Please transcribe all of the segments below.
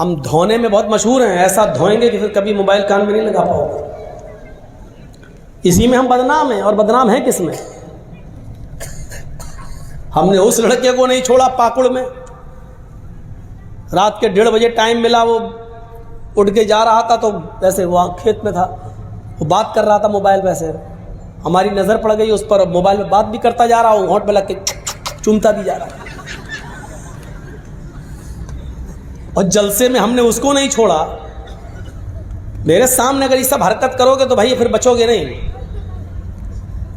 ہم دھونے میں بہت مشہور ہیں، ایسا دھوئیں گے کہ پھر کبھی موبائل کان میں نہیں لگا پاؤ گے. اسی میں ہم بدنام ہیں. اور بدنام ہیں کس میں؟ ہم نے اس لڑکے کو نہیں چھوڑا پاکڑ میں، رات کے 1:30 بجے ٹائم ملا، وہ اٹھ کے جا رہا تھا تو ویسے وہاں کھیت میں تھا، وہ بات کر رہا تھا موبائل پہ سے، ہماری نظر پڑ گئی اس پر، موبائل میں بات بھی کرتا جا رہا ہوں، ہونٹ پہ لگ کے چومتا بھی جا رہا. اور جلسے میں ہم نے اس کو نہیں چھوڑا. میرے سامنے اگر یہ سب حرکت کرو گے تو بھائی پھر بچو گے نہیں.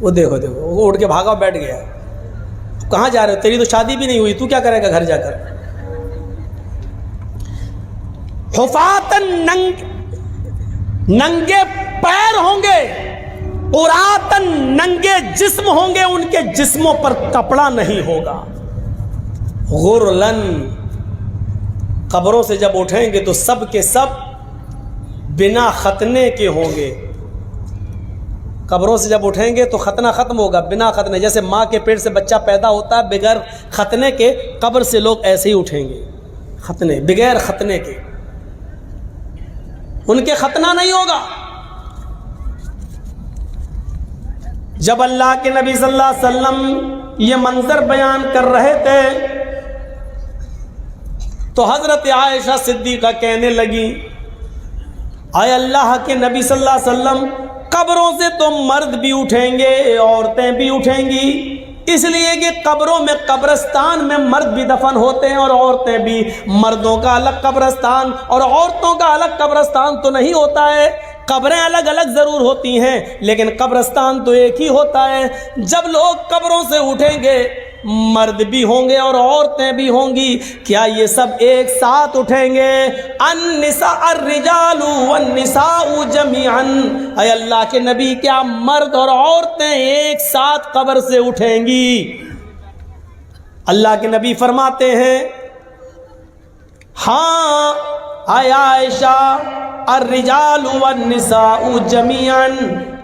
وہ دیکھو وہ اٹھ کے بھاگا بیٹھ گیا. کہاں جا رہے ہو؟ تیری تو شادی بھی نہیں ہوئی، تو کیا کرے گا گھر جا کر؟ حفاتن ننگے پیر ہوں گے، عراتن ننگے جسم ہوں گے، ان کے جسموں پر کپڑا نہیں ہوگا. غرلن قبروں سے جب اٹھیں گے تو سب کے سب بنا ختنے کے ہوں گے. قبروں سے جب اٹھیں گے تو ختنہ ختم ہوگا، بنا ختنے. جیسے ماں کے پیٹ سے بچہ پیدا ہوتا ہے بغیر ختنے کے، قبر سے لوگ ایسے ہی اٹھیں گے، ختنے بغیر ختنے کے، ان کے ختنہ نہیں ہوگا. جب اللہ کے نبی صلی اللہ علیہ وسلم یہ منظر بیان کر رہے تھے تو حضرت عائشہ صدیقہ کہنے لگی، اے اللہ کے نبی صلی اللہ علیہ وسلم، قبروں سے تو مرد بھی اٹھیں گے، عورتیں بھی اٹھیں گی، اس لیے کہ قبروں میں، قبرستان میں مرد بھی دفن ہوتے ہیں اور عورتیں بھی. مردوں کا الگ قبرستان اور عورتوں کا الگ قبرستان تو نہیں ہوتا ہے. قبریں الگ الگ ضرور ہوتی ہیں لیکن قبرستان تو ایک ہی ہوتا ہے. جب لوگ قبروں سے اٹھیں گے، مرد بھی ہوں گے اور عورتیں بھی ہوں گی. کیا یہ سب ایک ساتھ اٹھیں گے؟ النساء الرجال والنساء جميعا. اے اللہ کے نبی، کیا مرد اور عورتیں ایک ساتھ قبر سے اٹھیں گی؟ اللہ کے نبی فرماتے ہیں، ہاں اے عائشہ، الرجال والنساء جميعا،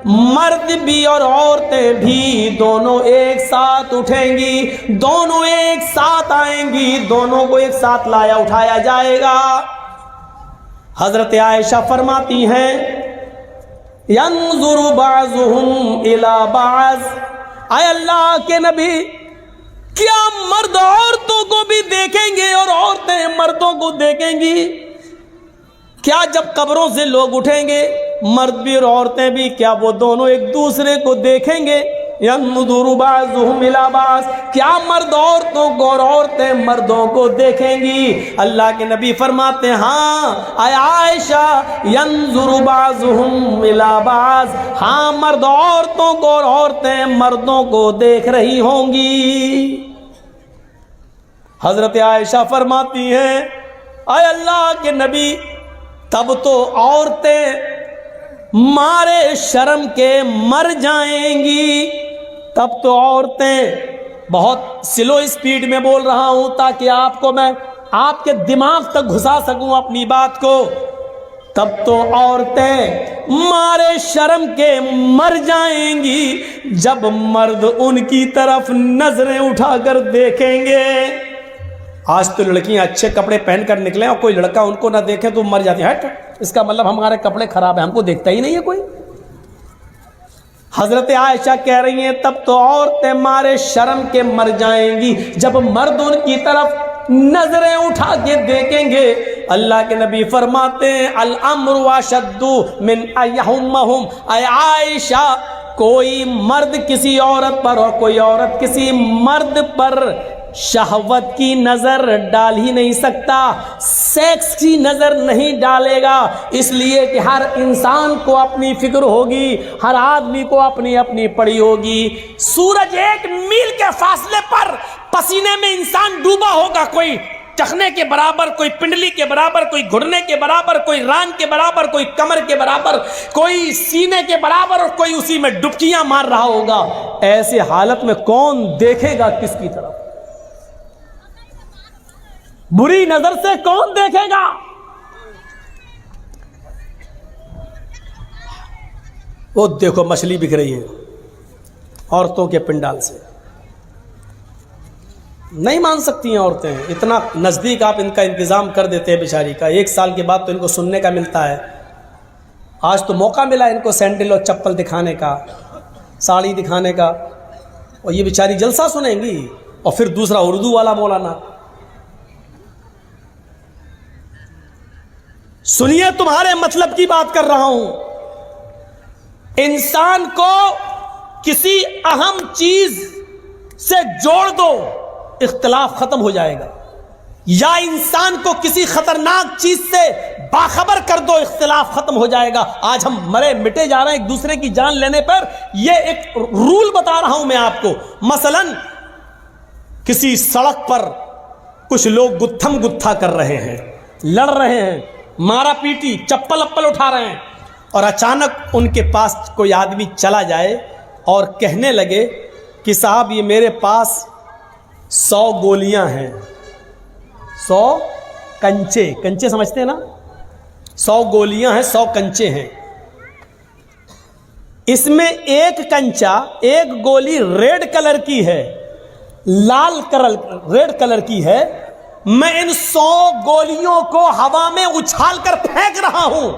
مرد بھی اور عورتیں بھی دونوں ایک ساتھ اٹھیں گی، دونوں ایک ساتھ آئیں گی، دونوں کو ایک ساتھ لایا اٹھایا جائے گا. حضرت عائشہ فرماتی ہیں، ينظر بعضهم الى بعض. اے اللہ کے نبی، کیا مرد عورتوں کو بھی دیکھیں گے اور عورتیں مردوں کو دیکھیں گی؟ کیا جب قبروں سے لوگ اٹھیں گے، مرد بھی اور عورتیں بھی، کیا وہ دونوں ایک دوسرے کو دیکھیں گے؟ ينظر بعضهم الى بعض، کیا مرد عورتوں کو اور عورتیں مردوں کو دیکھیں گی؟ اللہ کے نبی فرماتے ہیں، ہاں اے عائشہ، ينظر بعضهم الى بعض، ہاں مرد عورتوں کو اور عورتیں مردوں کو دیکھ رہی ہوں گی. حضرت عائشہ فرماتی ہیں، اے اللہ کے نبی، تب تو عورتیں مارے شرم کے مر جائیں گی. تب تو عورتیں، بہت سلو اسپیڈ میں بول رہا ہوں تاکہ آپ کو میں آپ کے دماغ تک گھسا سکوں اپنی بات کو. تب تو عورتیں مارے شرم کے مر جائیں گی جب مرد ان کی طرف نظریں اٹھا کر دیکھیں گے. آج تو لڑکیاں اچھے کپڑے پہن کر نکلیں اور کوئی لڑکا ان کو نہ دیکھے تو مر جاتی ہے، اس کا مطلب ہمارے کپڑے خراب ہیں، ہم کو دیکھتا ہی نہیں ہے کوئی. حضرت عائشہ کہہ رہی ہیں، تب تو عورتیں مارے شرم کے مر جائیں گی جب مرد ان کی طرف نظریں اٹھا کے دیکھیں گے. اللہ کے نبی فرماتے ہیں، الامر اشد من ایہمہم. اے عائشہ، کوئی مرد کسی عورت پر اور کوئی عورت کسی مرد پر شہوت کی نظر ڈال ہی نہیں سکتا، سیکس کی نظر نہیں ڈالے گا، اس لیے کہ ہر انسان کو اپنی فکر ہوگی، ہر آدمی کو اپنی اپنی پڑی ہوگی. سورج 1 میل کے فاصلے پر پسینے میں انسان ڈوبا ہوگا، کوئی ٹخنے کے برابر، کوئی پنڈلی کے برابر، کوئی گھٹنے کے برابر، کوئی ران کے برابر، کوئی کمر کے برابر، کوئی سینے کے برابر، اور کوئی اسی میں ڈبکیاں مار رہا ہوگا. ایسے حالت میں کون دیکھے گا کس کی طرف؟ بری نظر سے کون دیکھے گا؟ وہ دیکھو مچھلی بک رہی ہے عورتوں کے پنڈال سے. نہیں مان سکتی ہیں عورتیں، اتنا نزدیک آپ ان کا انتظام کر دیتے ہیں بیچاری کا، 1 سال کے بعد تو ان کو سننے کا ملتا ہے۔ آج تو موقع ملا ان کو سینڈل اور چپل دکھانے کا، ساڑی دکھانے کا، اور یہ بیچاری جلسہ سنیں گی، اور پھر دوسرا اردو والا مولانا۔ سنیے، تمہارے مطلب کی بات کر رہا ہوں۔ انسان کو کسی اہم چیز سے جوڑ دو، اختلاف ختم ہو جائے گا، یا انسان کو کسی خطرناک چیز سے باخبر کر دو، اختلاف ختم ہو جائے گا۔ آج ہم مرے مٹے جا رہے ہیں ایک دوسرے کی جان لینے پر۔ یہ ایک رول بتا رہا ہوں میں آپ کو۔ مثلا کسی سڑک پر کچھ لوگ گتھم گتھا کر رہے ہیں، لڑ رہے ہیں، مارا پیٹی، چپل اپل اٹھا رہے ہیں، اور اچانک ان کے پاس کوئی آدمی چلا جائے اور کہنے لگے کہ صاحب یہ میرے پاس 100 گولیاں ہیں، 100 کنچے، کنچے سمجھتے ہیں نا، 100 گولیاں ہیں، 100 کنچے ہیں، اس میں ایک کنچا، ایک گولی ریڈ کلر کی ہے، لال کلر ریڈ کلر کی ہے، میں ان 100 گولیوں کو ہوا میں اچھال کر پھینک رہا ہوں،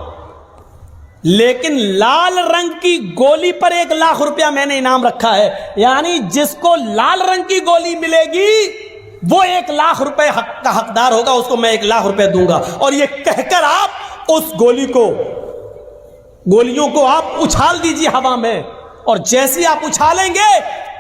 لیکن لال رنگ کی گولی پر 1 لاکھ روپیہ میں نے انعام رکھا ہے، یعنی جس کو لال رنگ کی گولی ملے گی وہ 1 لاکھ روپے حق کا حقدار ہوگا، اس کو میں 1 لاکھ روپے دوں گا۔ اور یہ کہہ کر آپ اس گولیوں کو آپ اچھال دیجیے ہوا میں، اور جیسے آپ اچھالیں گے،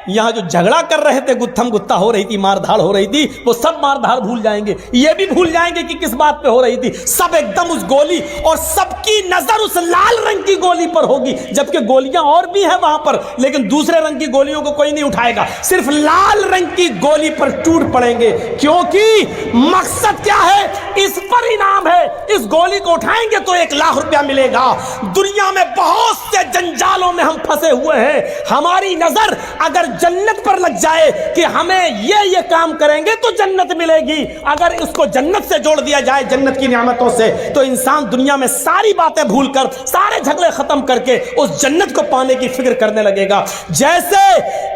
یہاں جو جھگڑا کر رہے تھے، گتھم گتھا ہو رہی تھی، مار دھاڑ ہو رہی تھی، وہ سب مار دھاڑ بھول جائیں گے، یہ بھی بھول جائیں گے کہ کس بات پہ ہو رہی تھی، سب ایک دم اس گولی، اور سب کی نظر اس لال رنگ کی گولی پر ہوگی، جبکہ گولیاں اور بھی ہیں وہاں پر، لیکن دوسرے رنگ کی گولیوں کو کوئی نہیں اٹھائے گا، صرف لال رنگ کی گولی پر ٹوٹ پڑیں گے، کیونکہ مقصد کیا ہے؟ اس پر انعام ہے، اس گولی کو اٹھائیں گے تو 1 لاکھ روپیہ ملے گا۔ دنیا میں بہت سے جنجالوں میں ہم پھنسے ہوئے ہیں، ہماری نظر اگر جنت پر لگ جائے کہ ہمیں یہ کام کریں گے تو جنت ملے گی، اگر اس کو جنت سے جوڑ دیا جائے، جنت کی نعمتوں سے، تو انسان دنیا میں ساری باتیں بھول کر، سارے جھگڑے ختم کر کے اس جنت کو پانے کی فکر کرنے لگے گا۔ جیسے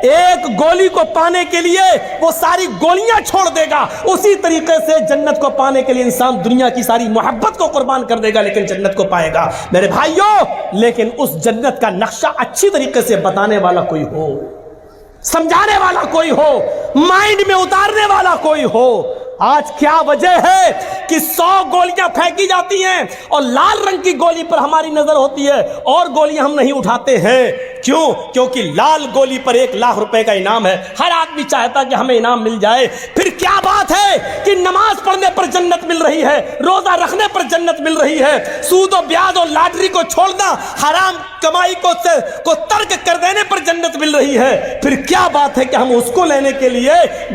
ایک گولی کو پانے کے لیے وہ ساری گولیاں چھوڑ دے گا، اسی طریقے سے جنت کو پانے کے لیے انسان دنیا کی ساری محبت کو قربان کر دے گا، لیکن جنت کو پائے گا۔ میرے بھائیوں، لیکن اس جنت کا نقشہ اچھی طریقے سے بتانے والا کوئی ہو، سمجھانے والا کوئی ہو، مائنڈ میں اتارنے والا کوئی ہو۔ آج کیا وجہ ہے کہ 100 گولیاں پھینکی جاتی ہیں اور لال رنگ کی گولی پر ہماری نظر ہوتی ہے اور گولیاں ہم نہیں اٹھاتے ہیں؟ کیوں؟ کیونکہ لال گولی پر 1 لاکھ روپے کا انعام ہے، ہر آدمی چاہتا کہ ہمیں انعام مل جائے۔ پھر کیا بات ہے کہ نماز پڑھنے پر جنت مل رہی ہے، روزہ رکھنے پر جنت مل رہی ہے، سود و بیاض اور لاٹری کو چھوڑنا، حرام کمائی کو ترک کر دینے پر جنت مل رہی ہے، پھر کیا بات ہے کہ ہم اس کو لینے کے لیے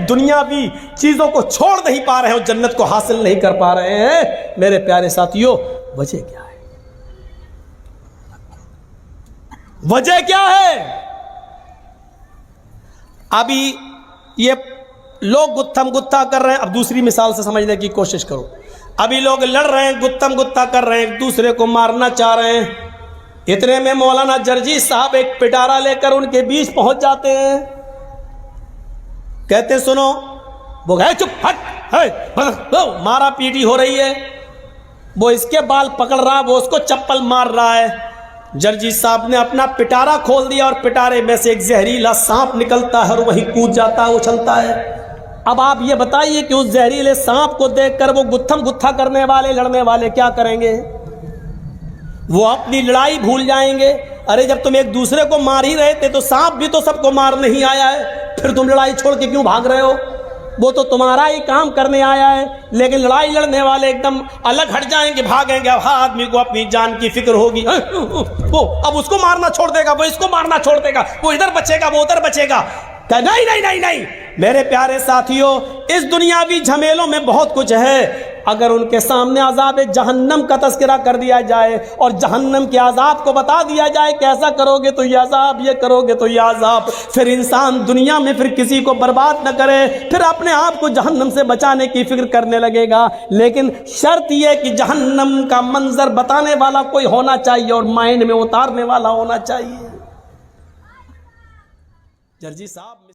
دنیاوی چیزوں کو چھوڑ نہیں پا رہے ہیں اور جنت کو حاصل نہیں کر پا رہے ہیں؟ میرے پیارے ساتھیوں، وجہ کیا ہے؟ وجہ کیا ہے؟ ابھی یہ لوگ گتھم گتھا کر رہے ہیں، اب دوسری مثال سے سمجھنے کی کوشش کرو۔ ابھی لوگ لڑ رہے ہیں، گتھم گتھا کر رہے ہیں، ایک دوسرے کو مارنا چاہ رہے ہیں، اتنے میں مولانا جرجی صاحب ایک پٹارا لے کر ان کے بیچ پہنچ جاتے ہیں، کہتے سنو، وہ گئے چپ ہٹ، مارا پیٹی ہو رہی ہے، وہ اس کے بال پکڑ رہا، وہ اس کو چپل مار رہا ہے۔ جرجی صاحب نے اپنا پٹارا کھول دیا اور پٹارے میں سے ایک زہریلا سانپ نکلتا ہے اور وہیں کود جاتا ہے، اچھلتا ہے۔ اب آپ یہ بتائیے کہ اس زہریلے سانپ کو دیکھ کر وہ گتھم گتھا کرنے والے، لڑنے والے کیا کریں گے؟ وہ اپنی لڑائی بھول جائیں گے۔ ارے جب تم ایک دوسرے کو مار ہی رہے تھے تو سانپ بھی تو سب کو مار نہیں آیا ہے، پھر تم لڑائی چھوڑ کے کیوں بھاگ رہے ہو؟ وہ تو تمہارا ہی کام کرنے آیا ہے، لیکن لڑائی لڑنے والے ایک دم الگ ہٹ جائیں گے، بھاگیں گے۔ اب ہر آدمی کو اپنی جان کی فکر ہوگی، وہ اب اس کو مارنا چھوڑ دے گا، وہ اس کو مارنا چھوڑ دے گا، وہ ادھر بچے گا، وہ ادھر بچے گا۔ کہ نہیں نہیں نہیں نہیں میرے پیارے ساتھیوں، اس دنیاوی جھمیلوں میں بہت کچھ ہے۔ اگر ان کے سامنے عذاب جہنم کا تذکرہ کر دیا جائے اور جہنم کے عذاب کو بتا دیا جائے کہ ایسا کرو گے تو یہ عذاب، یہ کرو گے تو یہ عذاب، پھر انسان دنیا میں پھر کسی کو برباد نہ کرے، پھر اپنے آپ کو جہنم سے بچانے کی فکر کرنے لگے گا۔ لیکن شرط یہ کہ جہنم کا منظر بتانے والا کوئی ہونا چاہیے اور مائنڈ میں اتارنے والا ہونا چاہیے۔ جرجی صاحب